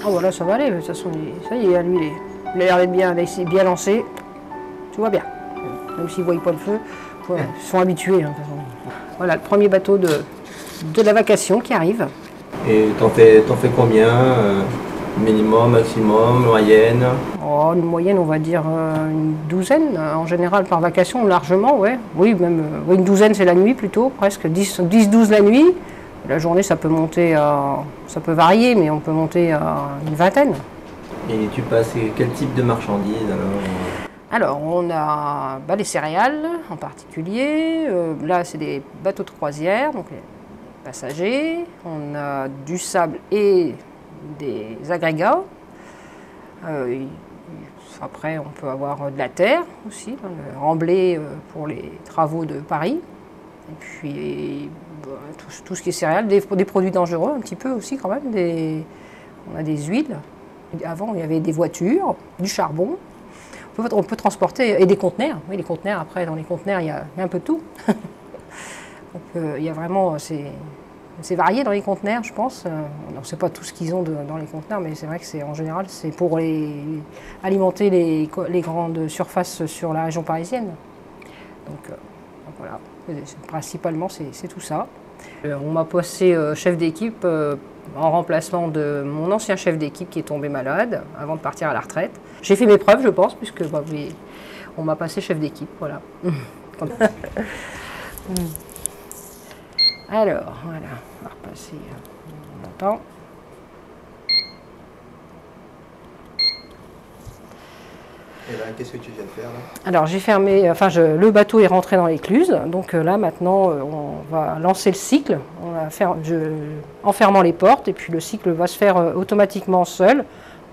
Ah voilà, ça va aller, de toute façon, ça y est, lui, il a l'air d'être bien lancé. Tout va bien. Même s'ils ne voient pas le feu, ils sont habitués. Hein, de toute façon. Voilà, le premier bateau de la vacation qui arrive. Et t'en fais combien minimum, maximum, moyenne? Oh, une moyenne, on va dire une douzaine, en général par vacation, largement, ouais. Oui, même une douzaine, c'est la nuit plutôt, presque 10-12 la nuit. La journée, ça peut monter ça peut varier, mais on peut monter à une vingtaine. Et tu passes quel type de marchandises alors? Alors, on a les céréales en particulier. Là, c'est des bateaux de croisière, donc les passagers. On a du sable et des agrégats. Après, on peut avoir de la terre aussi, le remblai pour les travaux de Paris. Et puis, tout ce qui est céréales, des produits dangereux un petit peu aussi quand même. On a des huiles. Avant, il y avait des voitures, du charbon. On peut transporter, et des conteneurs. Oui, les conteneurs, après, dans les conteneurs, il y a un peu de tout. Donc, il y a vraiment, c'est varié dans les conteneurs, je pense. On ne sait pas tout ce qu'ils ont dans les conteneurs, mais c'est vrai que en général, c'est pour alimenter les grandes surfaces sur la région parisienne. Donc voilà, principalement, c'est tout ça. On m'a passé chef d'équipe en remplacement de mon ancien chef d'équipe qui est tombé malade avant de partir à la retraite. J'ai fait mes preuves, je pense, puisque on m'a passé chef d'équipe, voilà. Alors, voilà, on va repasser longtemps. Et là, qu'est-ce que tu viens de faire là? Alors, j'ai fermé, le bateau est rentré dans l'écluse, donc là maintenant on va lancer le cycle, en fermant les portes, et puis le cycle va se faire automatiquement seul.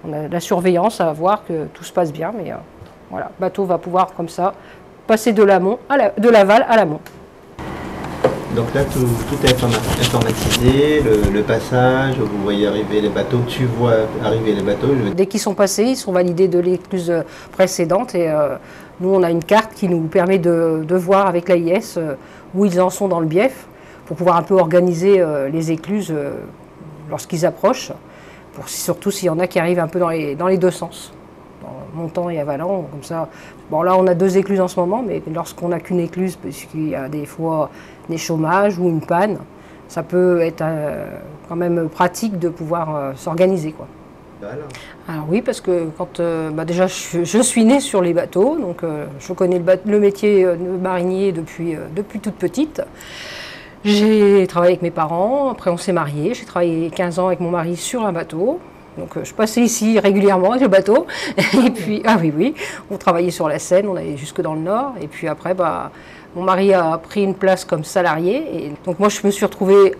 On a la surveillance à voir que tout se passe bien, mais voilà, le bateau va pouvoir comme ça passer de l'aval à l'amont. Donc là, tout est informatisé, le passage, vous voyez arriver les bateaux, tu vois arriver les bateaux. Dès qu'ils sont passés, ils sont validés de l'écluse précédente et nous, on a une carte qui nous permet de voir avec l'AIS où ils en sont dans le bief pour pouvoir un peu organiser les écluses lorsqu'ils approchent, surtout s'il y en a qui arrivent un peu dans les deux sens, montant et avalant, comme ça. Bon, là, on a 2 écluses en ce moment, mais lorsqu'on n'a qu'une écluse, puisqu'il y a des fois des chômages ou une panne, ça peut être quand même pratique de pouvoir s'organiser, quoi. Alors oui, parce que quand déjà je suis née sur les bateaux, donc je connais le métier de marinier depuis toute petite. J'ai travaillé avec mes parents, après on s'est mariés, j'ai travaillé 15 ans avec mon mari sur un bateau. Donc je passais ici régulièrement avec le bateau, et puis, ah oui, on travaillait sur la Seine, on allait jusque dans le nord, et puis après, mon mari a pris une place comme salarié, et donc moi je me suis retrouvée,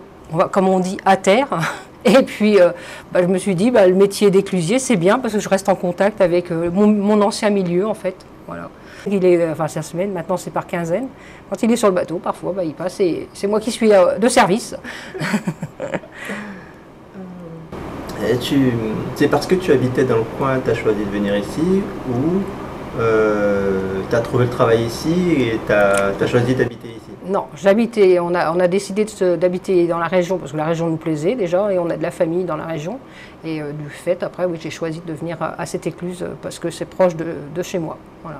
comme on dit, à terre, et puis je me suis dit, le métier d'éclusier c'est bien, parce que je reste en contact avec mon ancien milieu en fait, voilà. Il est, c'est la semaine, maintenant c'est par quinzaine, quand il est sur le bateau, parfois il passe, et c'est moi qui suis de service. C'est parce que tu habitais dans le coin, tu as choisi de venir ici, ou tu as trouvé le travail ici et tu as choisi d'habiter ici? Non, on a décidé d'habiter dans la région parce que la région nous plaisait déjà et on a de la famille dans la région. Et du fait, après, oui, j'ai choisi de venir à cette écluse parce que c'est proche de chez moi. Voilà.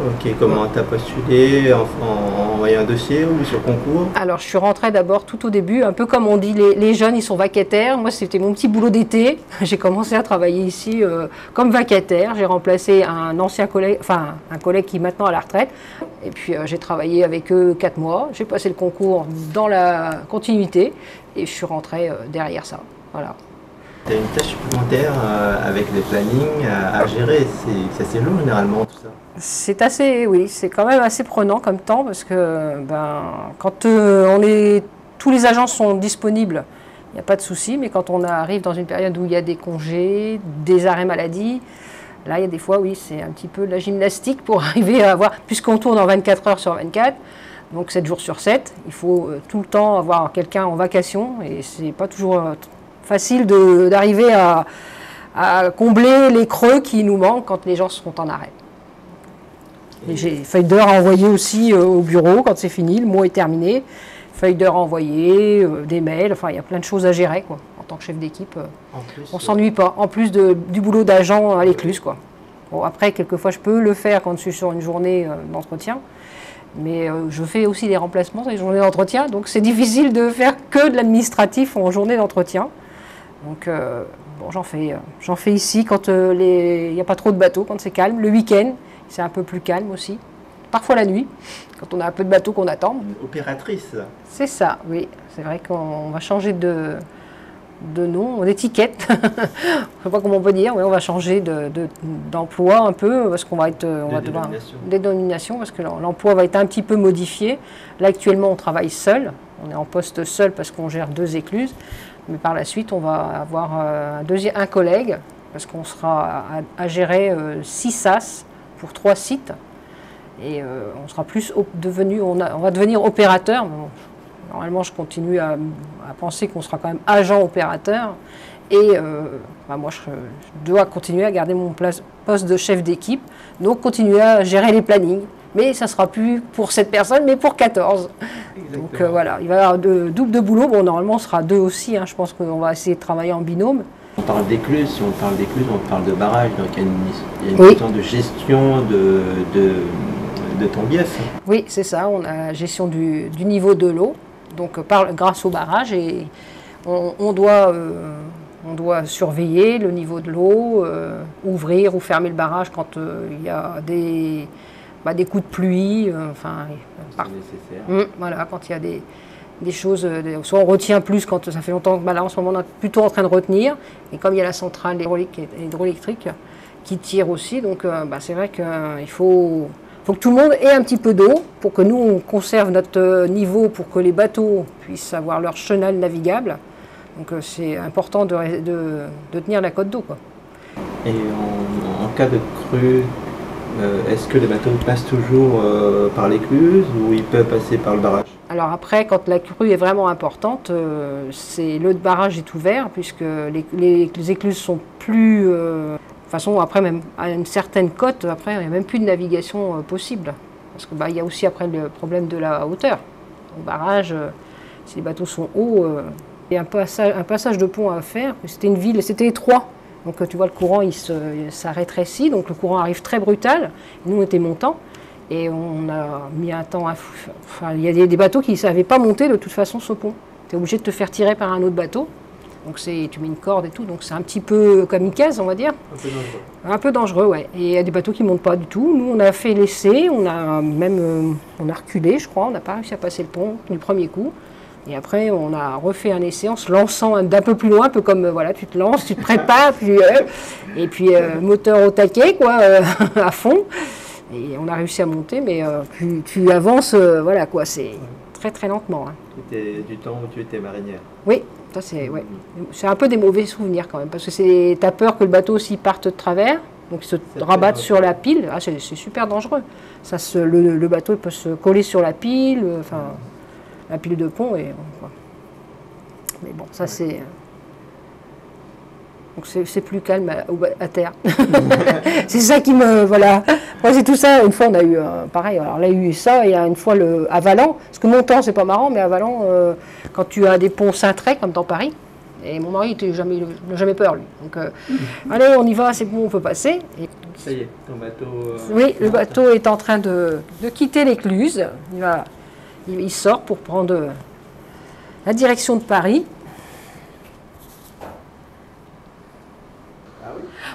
Ok, comment tu as postulé en envoyant un dossier ou sur concours? Alors, je suis rentrée d'abord tout au début, un peu comme on dit, les jeunes, ils sont vacataires. Moi, c'était mon petit boulot d'été. J'ai commencé à travailler ici comme vacataire. J'ai remplacé un ancien collègue, un collègue qui est maintenant à la retraite. Et puis, j'ai travaillé avec eux 4 mois. J'ai passé le concours dans la continuité et je suis rentrée derrière ça. Voilà. Tu as une tâche supplémentaire avec les plannings à gérer. C'est assez lourd généralement tout ça. C'est assez, oui, c'est quand même assez prenant comme temps parce que quand tous les agents sont disponibles, il n'y a pas de souci, mais quand on arrive dans une période où il y a des congés, des arrêts maladie, là il y a des fois, oui, c'est un petit peu de la gymnastique pour arriver à avoir, puisqu'on tourne en 24 heures sur 24, donc 7 jours sur 7, il faut tout le temps avoir quelqu'un en vacation et c'est pas toujours facile d'arriver à combler les creux qui nous manquent quand les gens seront en arrêt. Et j'ai feuille d'heure à envoyer aussi au bureau quand c'est fini, le mot est terminé. Feuille d'heure à envoyer, des mails, enfin il y a plein de choses à gérer, quoi. en tant que chef d'équipe, on ne plus, s'ennuie pas, en plus du boulot d'agent à l'écluse, quoi. Bon, après, quelquefois, je peux le faire quand je suis sur une journée d'entretien, mais je fais aussi des remplacements sur les journées d'entretien, donc c'est difficile de faire que de l'administratif en journée d'entretien. Donc, bon, j'en fais ici quand il n'y a pas trop de bateaux, quand c'est calme. Le week-end, c'est un peu plus calme aussi. Parfois la nuit, quand on a un peu de bateaux qu'on attend. une opératrice. C'est ça, oui. C'est vrai qu'on va changer de nom, d'étiquette. Je ne sais pas comment on peut dire, mais on va changer d'emploi un peu, parce qu'on va être... on va devoir des dénominations, parce que l'emploi va être un petit peu modifié. Là, actuellement, on travaille seul. On est en poste seul parce qu'on gère 2 écluses. Mais par la suite, on va avoir un collègue, parce qu'on sera à gérer 6 SAS pour 3 sites. Et on sera plus on va devenir opérateur. Bon, normalement, je continue à penser qu'on sera quand même agent opérateur. Et moi, je dois continuer à garder mon poste de chef d'équipe, donc continuer à gérer les plannings. Mais ça ne sera plus pour cette personne, mais pour 14. Exactement. Donc voilà, il va y avoir double de boulot. Bon, normalement, on sera 2 aussi. Hein. Je pense qu'on va essayer de travailler en binôme. On parle d'écluse, si on parle d'écluse, on parle de barrage. Donc il y a une question de gestion de ton bief. Oui, c'est ça. On a la gestion du niveau de l'eau, donc grâce au barrage. Et on doit surveiller le niveau de l'eau, ouvrir ou fermer le barrage quand il y a des coups de pluie, voilà, quand il y a des choses, soit on retient plus quand ça fait longtemps, là en ce moment on est plutôt en train de retenir, et comme il y a la centrale hydroélectrique qui tire aussi, donc c'est vrai qu'il faut que tout le monde ait un petit peu d'eau pour que nous on conserve notre niveau, pour que les bateaux puissent avoir leur chenal navigable. Donc c'est important de tenir la cote d'eau, quoi. Et en cas de crue, est-ce que les bateaux passent toujours par l'écluse ou ils peuvent passer par le barrage? Alors après, quand la crue est vraiment importante, le barrage est ouvert puisque les écluses sont plus... de toute façon, après, même à une certaine cote, après, il n'y a même plus de navigation possible. Parce que il y a aussi après le problème de la hauteur. Au barrage, si les bateaux sont hauts, il y a un passage de pont à faire. C'était une ville, c'était étroit. Donc tu vois, le courant, ça rétrécit, donc le courant arrive très brutal. Nous, on était montants, et on a mis un temps à... Enfin, il y a des bateaux qui ne savaient pas monter de toute façon ce pont. Tu es obligé de te faire tirer par un autre bateau. Donc tu mets une corde et tout, donc c'est un petit peu kamikaze, on va dire. Un peu dangereux. Un peu dangereux, ouais. Et il y a des bateaux qui ne montent pas du tout. Nous, on a fait l'essai, on a reculé, je crois. On n'a pas réussi à passer le pont du premier coup. Et après, on a refait un essai en se lançant d'un peu plus loin, un peu comme, voilà, tu te lances, tu te prépares, et puis moteur au taquet, quoi, à fond. Et on a réussi à monter, mais plus tu avances, voilà, quoi, c'est très très lentement. Hein. C'était du temps où tu étais marinière. Oui, ça c'est un peu des mauvais souvenirs quand même, parce que tu as peur que le bateau aussi parte de travers, donc il se rabatte sur la pile. Ah, c'est super dangereux. Le bateau il peut se coller sur la pile, la pile de pont, et quoi. Mais bon, ça c'est... Donc c'est plus calme à terre. C'est ça qui me... Voilà. Moi c'est tout ça. Une fois on a eu pareil, alors là il y a eu ça, et une fois à Valent, parce que Montant c'est pas marrant, mais à Valent, quand tu as des ponts cintrés comme dans Paris, et mon mari n'a jamais peur lui. Donc allez, on y va, c'est bon, on peut passer. Et, ça y est, ton bateau... Oui, le bateau est en train de quitter l'écluse. Il sort pour prendre la direction de Paris.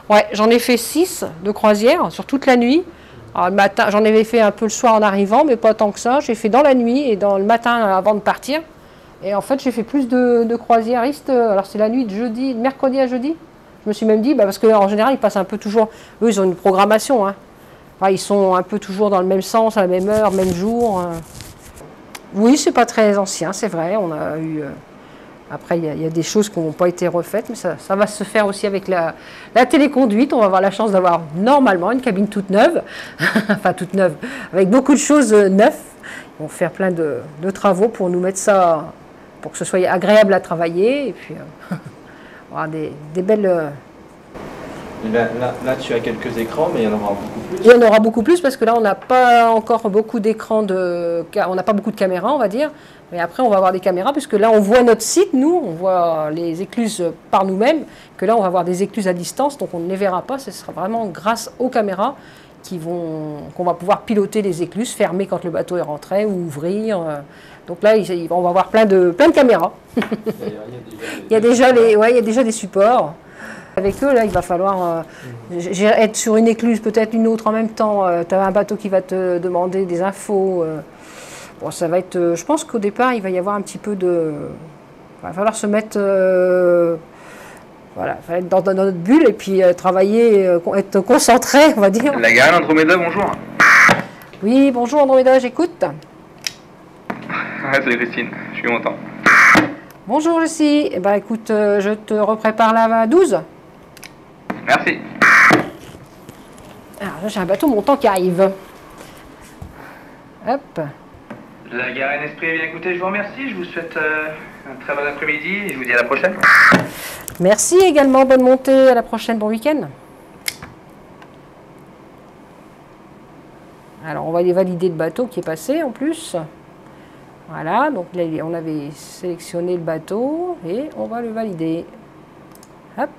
Ouais, j'en ai fait 6 de croisière sur toute la nuit. Alors, le matin, j'en avais fait un peu le soir en arrivant, mais pas tant que ça. J'ai fait dans la nuit et dans le matin avant de partir. Et en fait, j'ai fait plus de croisiéristes. Alors, c'est la nuit de mercredi à jeudi. Je me suis même dit, parce qu'en général, ils passent un peu toujours... Eux, ils ont une programmation. Hein. Enfin, ils sont un peu toujours dans le même sens, à la même heure, même jour. Oui, c'est pas très ancien, c'est vrai. On a eu... Après, il y a des choses qui n'ont pas été refaites, mais ça va se faire aussi avec la téléconduite. On va avoir la chance d'avoir normalement une cabine toute neuve, enfin toute neuve, avec beaucoup de choses neuves. Ils vont faire plein de travaux pour nous mettre ça, pour que ce soit agréable à travailler, et puis avoir des belles Là, tu as quelques écrans, mais il y en aura beaucoup plus. Il y en aura beaucoup plus parce que là, on n'a pas encore beaucoup d'écrans, on n'a pas beaucoup de caméras, on va dire. Mais après, on va avoir des caméras puisque là, on voit notre site, nous, on voit les écluses par nous-mêmes. Que là, on va avoir des écluses à distance, donc on ne les verra pas. Ce sera vraiment grâce aux caméras qu'on va pouvoir piloter les écluses, fermer quand le bateau est rentré ou ouvrir. Donc là, on va avoir plein de caméras. Il y a déjà des supports. Avec eux, là, il va falloir être sur une écluse, peut-être une autre en même temps. Tu as un bateau qui va te demander des infos. Bon, ça va être. Je pense qu'au départ, il va y avoir un petit peu de. Il va falloir se mettre. Voilà, il va être dans notre bulle et puis travailler, être concentré, on va dire. La Garenne Andromeda, bonjour. Oui, bonjour Andromeda, j'écoute. Ouais, salut Christine, je suis content. Bonjour Jessie. Eh ben, écoute, je te reprépare la 12. Merci. Alors là, j'ai un bateau montant qui arrive. Hop. La Garenne Esprit, bien écoutez, je vous remercie. Je vous souhaite un très bon après-midi et je vous dis à la prochaine. Merci également, bonne montée, à la prochaine, bon week-end. Alors on va aller valider le bateau qui est passé en plus. Voilà, donc là on avait sélectionné le bateau et on va le valider. Hop.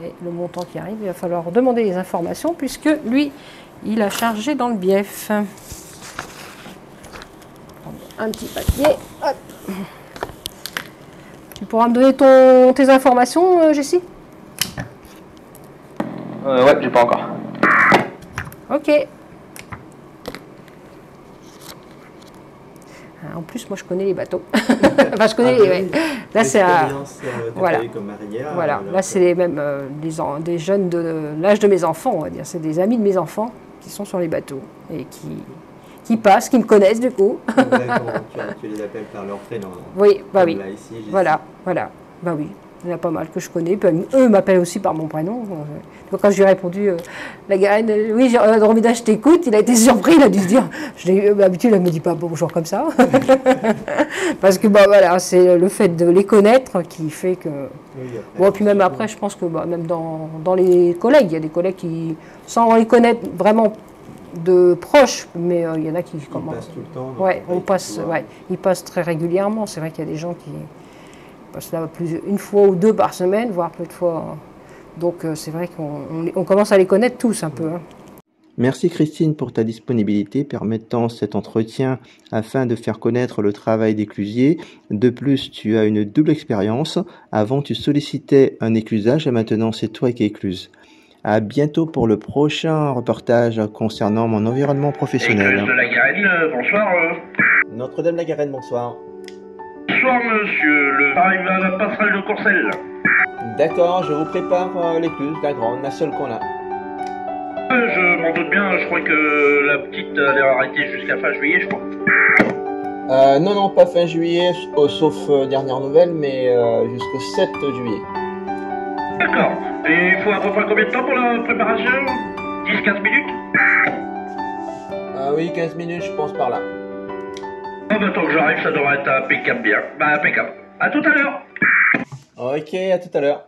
Et le montant qui arrive, il va falloir demander les informations puisque lui, il a chargé dans le bief. Un petit papier. Hop. Tu pourras me donner tes informations, Jessie? Ouais, j'ai pas encore. Ok. En plus, moi, je connais les bateaux. Enfin, je connais les... Ouais. Là, c'est voilà. Comme marinière, voilà. Là, c'est les mêmes des jeunes de l'âge de mes enfants, on va dire. C'est des amis de mes enfants qui sont sur les bateaux et qui passent, qui me connaissent du coup. Tu les appelles par leur prénom. Oui, bah oui. Là, ici, voilà. Bah oui. Il y en a pas mal que je connais. Puis, eux m'appellent aussi par mon prénom. Donc, quand je lui ai répondu, la Garenne, oui, Andromeda, je t'écoute, il a été surpris, il a dû se dire, d'habitude, elle ne me dit pas bonjour comme ça. Parce que, bah, voilà, c'est le fait de les connaître qui fait que. Oui, bon, puis même après, je pense que même dans les collègues, il y a des collègues qui, sans les connaître vraiment de proches, mais il y en a qui commencent. Ils passent tout le temps. Ouais, ils passent très régulièrement. C'est vrai qu'il y a des gens qui passent là une fois ou deux par semaine, voire peu de fois. Donc c'est vrai qu'on commence à les connaître tous un peu. Hein. Merci Christine pour ta disponibilité permettant cet entretien afin de faire connaître le travail d'éclusier. De plus, tu as une double expérience. Avant, tu sollicitais un éclusage et maintenant, c'est toi qui écluses. À bientôt pour le prochain reportage concernant mon environnement professionnel. Écluse de la Garenne, bonsoir. Notre-Dame de la Garenne, bonsoir. Bonsoir monsieur, le arrive à la passerelle de Courcelles. D'accord, je vous prépare l'écluse, la grande, la seule qu'on a. Je m'en doute bien, je crois que la petite elle est arrêtée jusqu'à fin juillet, je crois. Non, pas fin juillet, sauf dernière nouvelle, mais jusqu'au 7 juillet. D'accord. Et il faut à peu près combien de temps pour la préparation? 10-15 minutes? Oui, 15 minutes, je pense, par là. Ah bah tant que j'arrive, ça devrait être impeccable bien. Bah impeccable. À tout à l'heure. Ok, à tout à l'heure.